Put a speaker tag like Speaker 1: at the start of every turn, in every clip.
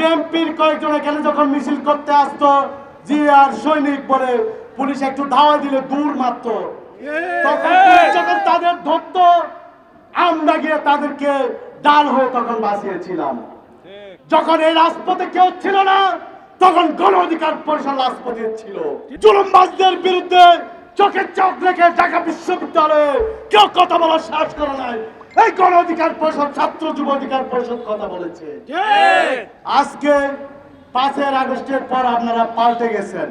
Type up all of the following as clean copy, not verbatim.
Speaker 1: বিএনপির কয়েকজন এখানে যখন মিছিল করতে আসতো, জি আর সৈনিক বলে পুলিশ একটু ধাওয়া দিলে দূর মারত, তখন পুলিশ যখন তাদের ধরত, আমরা গিয়ে তাদেরকে ডাল হয়ে তখন বাঁচিয়েছিলাম। যখন এই রাজপথে কেউ ছিল না, তখন গণ অধিকার পরিষদ রাজপথে ছিল। জুলুমবাজদের বিরুদ্ধে চোখে চোখ রেখে ঢাকা বিশ্ববিদ্যালয়ে কেউ কথা বলার সাহস করে নাই। এই গণ অধিকার পরিষদ, ছাত্র যুব অধিকার পরিষদ কথা বলেছে। আজকে 5 আগস্টের পর আপনারা পাল্টে গেছেন।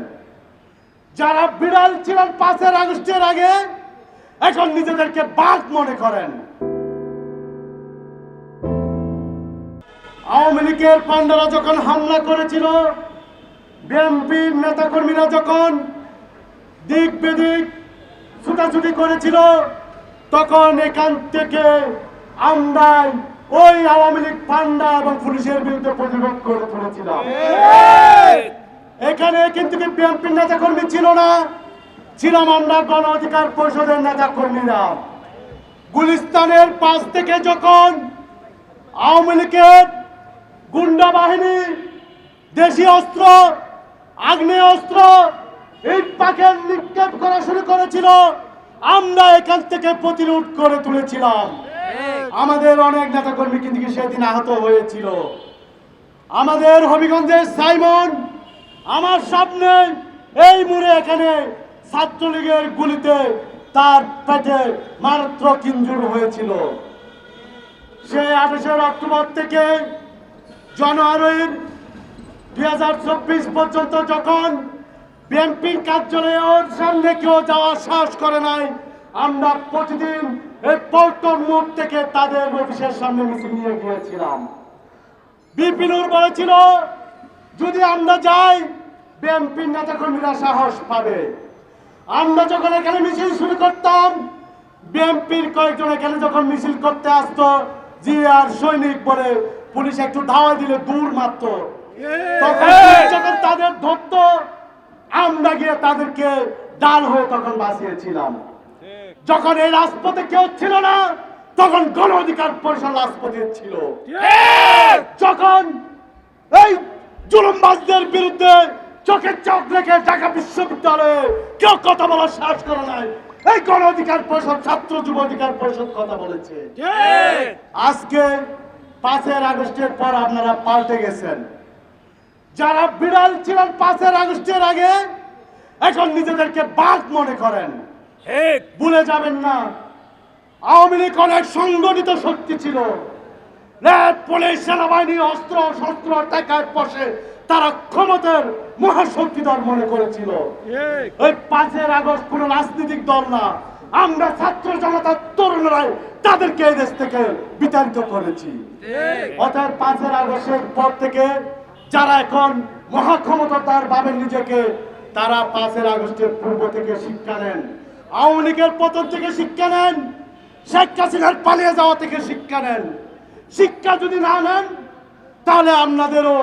Speaker 1: যারা বিড়াল ছিলেন 5 আগস্টের আগে, এখন নিজেদেরকে বাঘ মনে করেন। আওয়ামী লীগের পান্ডারা যখন হামলা করেছিল, বিএনপির নেতাকর্মীরা যখন দিক বেদিক ছুটাছুটি করেছিল, তখন এখান থেকে আমরা ওই আওয়ামী লীগ পান্ডা এবং পুলিশের বিরুদ্ধে প্রতিরোধ করে তুলেছিলাম। এখানে কিন্তু বিএনপির নেতাকর্মী ছিল না, ছিলাম আমরা গণ অধিকার পরিষদের নেতাকর্মীরা। গুলিস্তানের পাশ থেকে যখন আওয়ামী লীগের গুন্ডা বাহিনী দেশি অস্ত্র, আগ্নেয় অস্ত্র, ইট পাখের নিক্ষেপ করা শুরু করেছিল, আমরা এখান থেকে প্রতিরোধ করে তুলেছিলাম। আমাদের অনেক নেতাকর্মী কিন্তু সেদিন আহত হয়েছিল। আমাদের হবিগঞ্জের সাইমন আমার সামনে এই মুড়ে এখানে ছাত্রলীগের গুলিতে তার পেটে মারাত্মক ইনজুরি হয়েছিল। সে 28 অক্টোবর থেকে জানুয়ারির 2024 পর্যন্ত যখন বিএনপির কার্যালয়ে ওর সামনে কেউ যাওয়ার সাহস করে নাই, আমরা প্রতিদিন এই পল্টন মোড় থেকে তাদের অফিসের সামনে মিছিল নিয়ে গিয়েছিলাম। বিপিনুর বলেছিল যদি আমরা যাই বিএনপির নেতাকর্মীরা সাহস পাবে। আমরা যখন এখানে মিছিল শুরু করতাম, বিএনপির কয়েকজন এখানে যখন মিছিল করতে আসতো, জি আর সৈনিক বলে পুলিশ একটু ধাওয়া দিলে দূর মারত, তখন যখন তাদের ধরত, আমরা গিয়ে তাদেরকে ডাল হয়ে তখন বাঁচিয়েছিলাম। যখন এই রাজপথে কেউ ছিল না, তখন গণ অধিকার পরিষদ রাজপথে ছিল। যখন এই জুলুমবাজদের বিরুদ্ধে চোখে চোখ রেখে ঢাকা বিশ্ববিদ্যালয়ে কেউ কথা বলার সাহস করে নাই, এই গণ অধিকার পরিষদ, ছাত্র যুব অধিকার পরিষদ কথা বলেছে। আজকে 5 আগস্টের পর আপনারা পাল্টে গেছেন। যারা বিড়াল ছিলেন 5 আগস্টের আগে, এখন নিজেদেরকে বাঘ মনে করেন। ভুলে যাবেন না, আওয়ামী লীগ অনেক সংগঠিত শক্তি ছিল। র্যাব, পুলিশ, সেনাবাহিনী অস্ত্র শস্ত্র টাকায় বসে তারা ক্ষমতার মহাশক্তিধর মনে করেছিল। ওই 5 আগস্ট কোন রাজনৈতিক দল না, আমরা ছাত্র জনতার তরুণরাই তাদেরকে এই দেশ থেকে বিতাড়িত করেছি। অর্থাৎ 5 আগস্টের পর থেকে যারা এখন মহাক্ষমতার ভাবেন নিজেকে, তারা 5 আগস্টের পূর্ব থেকে শিক্ষা নেন, আওয়ামী লীগের পতন থেকে শিক্ষা নেন, শেখ হাসিনার পালিয়ে যাওয়া থেকে শিক্ষা নেন। শিক্ষা যদি না নেন, তাহলে আপনাদেরও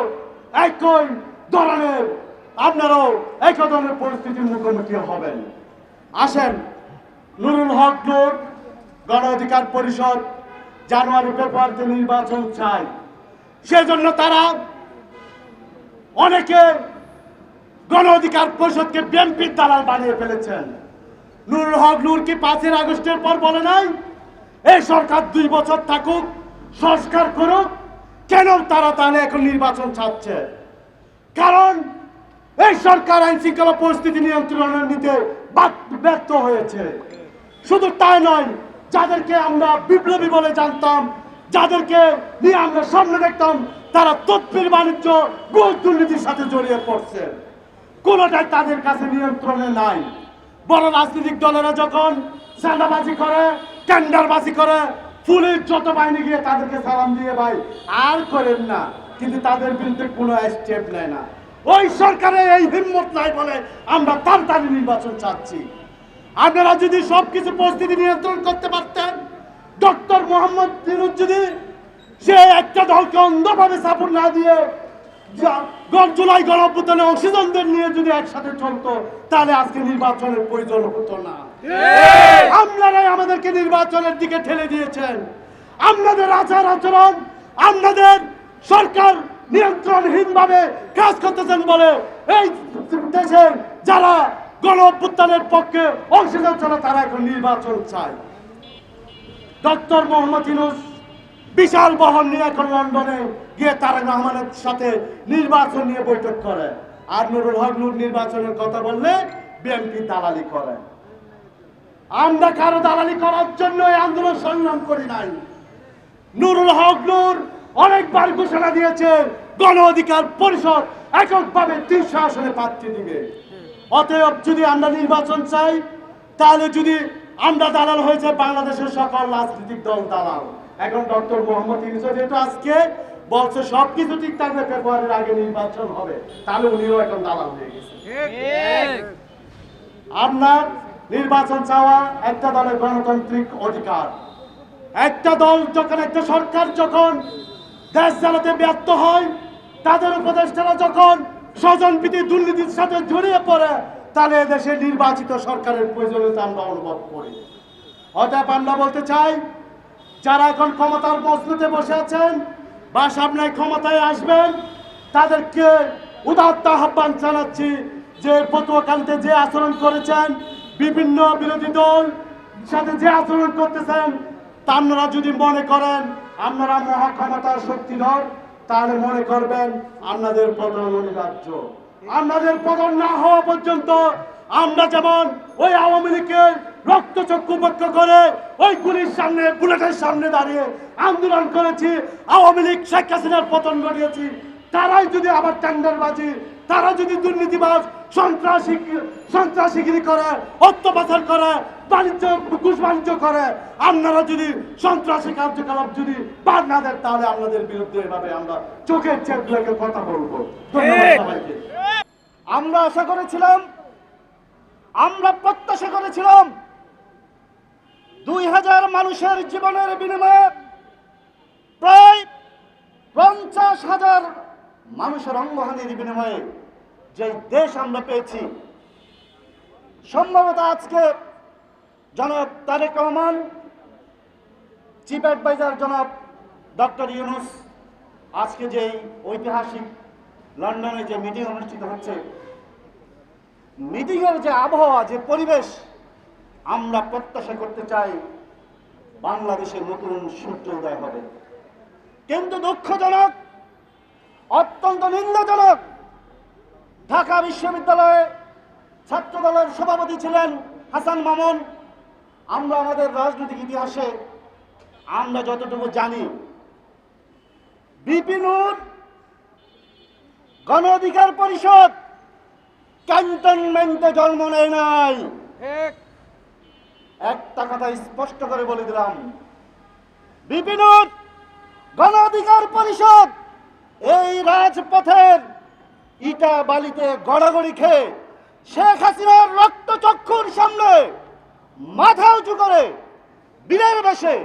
Speaker 1: একই ধরনের পরিস্থিতির মুখোমুখি হবেন। আসেন, নুরুল হক নূর গণ অধিকার পরিষদ জানুয়ারি ফেব্রুয়ারিতে নির্বাচন চায়, সেজন্য তারা অনেকে গণ অধিকার পরিষদকে বিএনপির দালাল বানিয়ে ফেলেছেন। নুরুল হক নূর কি 5 আগস্টের পর বলে নাই এই সরকার 2 বছর থাকুক, সংস্কার করুক? কেন তারা তাহলে এখন নির্বাচন চাচ্ছে? কারণ এই সরকার আইন শৃঙ্খলা পরিস্থিতি নিয়ন্ত্রণে নিতে ব্যর্থ হয়েছে। শুধু তাই নয়, যাদেরকে আমরা বিপ্লবী বলে জানতাম, যাদেরকে নিয়ে আমরা সামনে দেখতাম, তারা তৎপর বাণিজ্য, ঘুষ দুর্নীতির সাথে জড়িয়ে পড়ছে। কোনোটাই তাদের কাছে নিয়ন্ত্রণে নাই। বড় রাজনৈতিক দলেরা যখন চাঁদাবাজি করে, টেন্ডারবাজি করে, পুলিশ যত বাহিনী গিয়ে তাদেরকে সালাম দিয়ে ভাই আর করেন না, কিন্তু তাদের বিরুদ্ধে কোনো স্টেপ নেয় না। ওই সরকারের এই হিম্মত নাই বলে আমরা তাড়াতাড়ি নির্বাচন চাচ্ছি। আপনারা যদি সবকিছু পরিস্থিতি নিয়ন্ত্রণ করতে পারতেন, ডক্টর মোহাম্মদ ইউনূস যদি সে একটা দলকে অন্ধভাবে সাপোর্ট না দিয়ে জুলাই গণঅভ্যুত্থানে অংশীদারদের নিয়ে যদি একসাথে চলতো, তাহলে আজকে নির্বাচনের প্রয়োজন হতো না। আপনারাই আমাদেরকে নির্বাচনের দিকে ঠেলে দিয়েছেন। আপনাদের আচার আচরণ, আপনাদের সরকার নিয়ন্ত্রণহীনভাবে কাজ করতেছেন বলে এই দেশের যারা গণ অভ্যুত্থানের পক্ষে অংশীদার ছিল তারা এখন নির্বাচন চায়। ডক্টর মোহাম্মদ ইউনূস বিশাল বহন নিয়ে এখন লন্ডনে গিয়ে তারেক রহমানের সাথে নির্বাচন নিয়ে বৈঠক করে, আর নুরুল হক নূর নির্বাচনের কথা বললে বিএনপি দালালি করে। আমরা কারো দালালি করার জন্য এই আন্দোলন সংগ্রাম করি নাই। নুরুল হক নূর অনেকবার ঘোষণা দিয়েছে গণ অধিকার পরিষদ এককভাবে ৩০০ আসনে প্রার্থী দিবে। অতএব যদি আমরা নির্বাচন চাই, তাহলে যদি আমরা দালাল হয়েছে বাংলাদেশের সকল রাজনৈতিক দল দালাল। এখন ডক্টর মোহাম্মদ ইউনূস যেহেতু আজকে বলছে সবকিছু ঠিক থাকবে, ফেব্রুয়ারির আগে নির্বাচন হবে, তাহলে উনিও এখন দালাল হয়ে গেছে। আপনার নির্বাচন চাওয়া একটা দলের গণতান্ত্রিক অধিকার। একটা দল যখন, একটা সরকার যখন দেশ চালাতে ব্যর্থ হয়, তাদের উপদেষ্টারা যখন স্বজনপ্রীতি দুর্নীতির সাথে জড়িয়ে পড়ে, তাহলে দেশে নির্বাচিত সরকারের প্রয়োজনীয়তা আমরা অনুভব করি। অতএব আমরা বলতে চাই, যারা এখন ক্ষমতার মসনদে বসে আছেন বা সামনে ক্ষমতায় আসবেন, তাদেরকে উদাত্ত আহ্বান জানাচ্ছি যে পটুয়াখালীতে যে আচরণ করেছেন, বিভিন্ন বিরোধী দল সাথে যে আচরণ করতেছেন, তা আপনারা যদি মনে করেন আপনারা মহা ক্ষমতার শক্তিধর, তাহলে মনে করবেন আপনাদের পতন অনিবার্য। আপনাদের পতন না হওয়া পর্যন্ত আমরা যেমন ওই আওয়ামী লীগের রক্তচক্ষু উপেক্ষা করে ওই গুলির সামনে, বুলেটের সামনে দাঁড়িয়ে আন্দোলন করেছি, আওয়ামী লীগ শেখ হাসিনার পতন ঘটিয়েছি, তারাই যদি আবার টেন্ডারবাজি, তারা যদি দুর্নীতিবাজ, সন্ত্রাসীগিরি করে, অর্থ পাচার করে, বাণিজ্য ঘুষ বাণিজ্য করে, আপনারা যদি সন্ত্রাসী কার্যকলাপ যদি বাদ না দেন, তাহলে আপনাদের বিরুদ্ধে এভাবে আমরা চোখের চেক লেগে কথা বলবো। ধন্যবাদ সবাইকে।
Speaker 2: আমরা আশা করেছিলাম, আমরা প্রত্যাশা করেছিলাম 2000 মানুষের জীবনের বিনিময়ে প্রায় 50,000 মানুষের অঙ্গহানির বিনিময়ে যে দেশ আমরা পেয়েছি, সম্ভবত আজকে জনাব তারেক রহমান, চিফ অ্যাডভাইজার জনাব ডক্টর ইউনূস, আজকে যে ঐতিহাসিক লন্ডনে যে মিটিং অনুষ্ঠিত হচ্ছে, মিটিংয়ের যে আবহাওয়া, যে পরিবেশ, আমরা প্রত্যাশা করতে চাই বাংলাদেশের নতুন সূর্যোদয় হবে। কিন্তু দুঃখজনক, অত্যন্ত নিন্দাজনক, ঢাকা বিশ্ববিদ্যালয়ে ছাত্রদলের সভাপতি ছিলেন হাসান মামুন। আমরা আমাদের রাজনৈতিক ইতিহাসে আমরা যতটুকু জানি, বিপিনুর গণ অধিকার পরিষদ ক্যান্টনমেন্টে জন্ম নেয় নাই। একটা কথা স্পষ্ট করে বলে দিলাম, বিপিনুর গণ অধিকার পরিষদ এই রাজপথের ইটা বালিতে গড়াগড়ি খেয়ে শেখ হাসিনার রক্তচক্ষুর সামনে মাথা উঁচু করে বীরের বেশে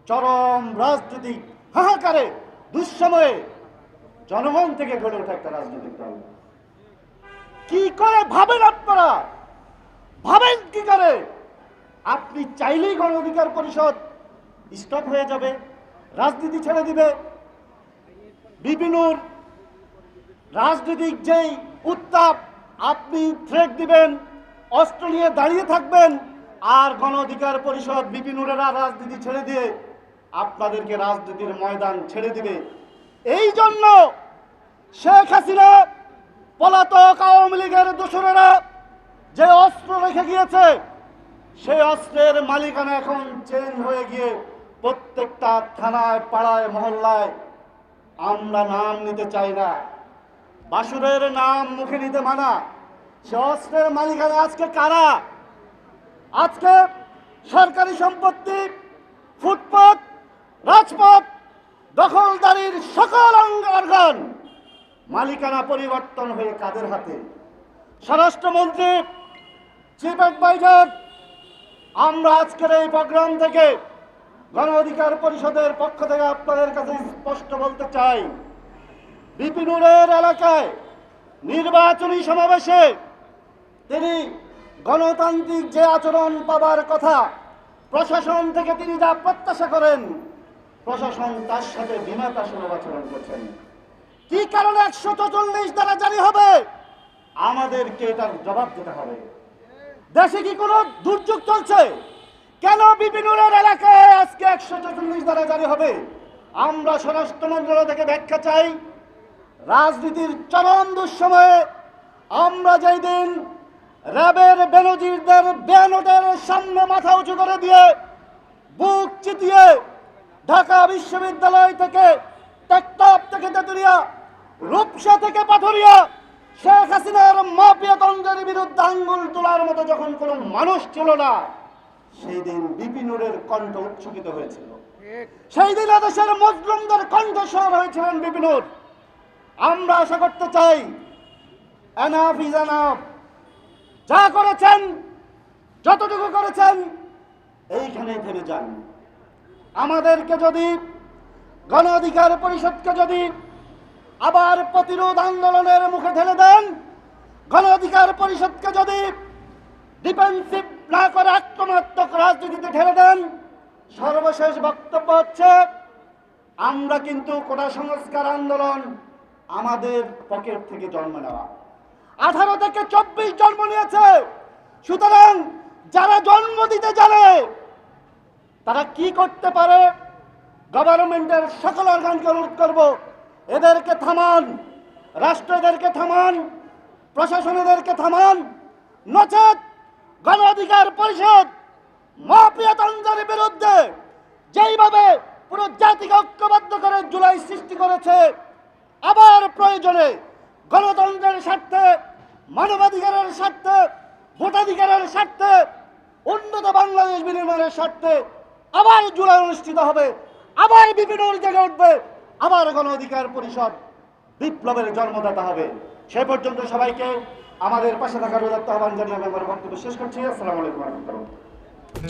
Speaker 2: চরম রাজনৈতিক হাহাকারে দুঃসময়ে জনগণ থেকে গড়ে ওঠা একটা রাজনৈতিক দল। কি করে ভাবেন আপনারা? ভাবেন কি করে? আপনি চাইলেই গণ অধিকার পরিষদ স্টপ হয়ে যাবে, রাজনীতি ছেড়ে দিবে। বিপিনুর রাজনৈতিক যেই উত্তাপ, আপনি থ্রেট দিবেন, অস্ত্র নিয়ে দাঁড়িয়ে থাকবেন, আর গণ অধিকার পরিষদ বিপিনুরেরা রাজনীতি ছেড়ে দিয়ে আপনাদেরকে রাজনীতির ময়দান ছেড়ে দিবে। এই জন্য শেখ হাসিনা, পলাতক আওয়ামী লীগের দোসরেরা যে অস্ত্র রেখে গিয়েছে, সেই অস্ত্রের মালিকানা এখন চেঞ্জ হয়ে গিয়ে প্রত্যেকটা থানায়, পাড়ায়, মহল্লায়, আমরা নাম নিতে চাই না, বাসুরের নাম মুখে নিতে মানা, সে অস্ত্রের মালিকানা আজকে কারা? আজকে সরকারি সম্পত্তি, ফুটপাত, রাজপথ দখলদারির সকল অর্গান মালিকানা পরিবর্তন হয়ে কাদের হাতে? স্বরাষ্ট্রমন্ত্রী, চিফ অ্যাডভাইজার, আমরা আজকের এই প্রোগ্রাম থেকে গণ অধিকার পরিষদের পক্ষ থেকে আপনাদের কাছে স্পষ্ট বলতে চাই, বিপিনুরের এলাকায় নির্বাচনী সমাবেশে তিনি গণতান্ত্রিক যে আচরণ পাবার কথা, প্রশাসন থেকে তিনি যা প্রত্যাশা করেন, প্রশাসন তার সাথে বিনা আচরণ করছেন। কি কারণে 144 দ্বারা জারি হবে? আমাদেরকে এটার জবাব দিতে হবে। দেশে কি কোনো দুর্যোগ চলছে? কেন বিপিনুরের এলাকায় আজকে 144 দ্বারা জারি হবে? আমরা স্বরাষ্ট্র মন্ত্রণালয় থেকে ব্যাখ্যা চাই। রাজনীতির চরম দুঃসময়ে আমরা যেই দিন র্যাবের বেনজিরদের ব্যানটের সামনে মাথা উঁচু করে দিয়ে বুক চিতিয়ে ঢাকা বিশ্ববিদ্যালয় থেকে টেকটপ থেকে তেতুলিয়া রূপসা থেকে পাথরিয়া শেখ হাসিনার মাফিয়াতন্ত্রের বিরুদ্ধে আঙ্গুল তোলার মতো যখন কোনো মানুষ ছিল না, সেই দিন বিপিনুরের কণ্ঠ উচ্চকিত হয়েছিল। সেই দিন দেশের মজলুমদের কণ্ঠস্বর হয়েছিলেন বিপিনুর। আমরা আশা করতে চাই, এনাফ ইজ এনাফ। যা করেছেন, যতটুকু করেছেন, এইখানেই থেমে যান। আমাদেরকে যদি, গণ অধিকার পরিষদকে যদি আবার প্রতিরোধ আন্দোলনের মুখে ঠেলে দেন, গণ অধিকার পরিষদকে যদি ডিফেন্সিভ না করে আক্রমণাত্মক রাজনীতিতে ঠেলে দেন, সর্বশেষ বক্তব্য হচ্ছে আমরা কিন্তু কোটা সংস্কার আন্দোলন আমাদের পকেট থেকে জন্ম নেওয়া। 18 থেকে 24 জন্ম নিয়েছে। সুতরাং যারা জন্ম দিতে জানে তারা কি করতে পারে? গভর্নমেন্টের সকল অর্গানকে অনুরোধ করব, এদেরকে থামান, রাষ্ট্র এদেরকে থামান, প্রশাসন এদেরকে থামান, নচেত গণ অধিকার পরিষদ মাফিয়াতন্ত্রের বিরুদ্ধে যেইভাবে পুরো জাতিকে ঐক্যবদ্ধ করে জুলাই সৃষ্টি করেছে, আবার প্রয়োজনে গণতন্ত্রের স্বার্থে, মানবাধিকারের স্বার্থে, ভোটাধিকারের স্বার্থে, উন্নত বাংলাদেশ বিনির্মাণের স্বার্থে আবার জুলাই অনুষ্ঠিত হবে, আবার বিপিনুর জেগে উঠবে, আবার গণ অধিকার পরিষদ বিপ্লবের জন্মদাতা হবে। সে পর্যন্ত সবাইকে আমাদের পাশে থাকার উদাত্ত আহ্বান জানিয়ে আমি আমার বক্তব্য শেষ করছি। আসসালামু আলাইকুম ওয়া রাহমাতুল্লাহ।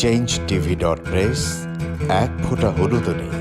Speaker 3: change tv.press এক ফোঁটা হলুদও নেই।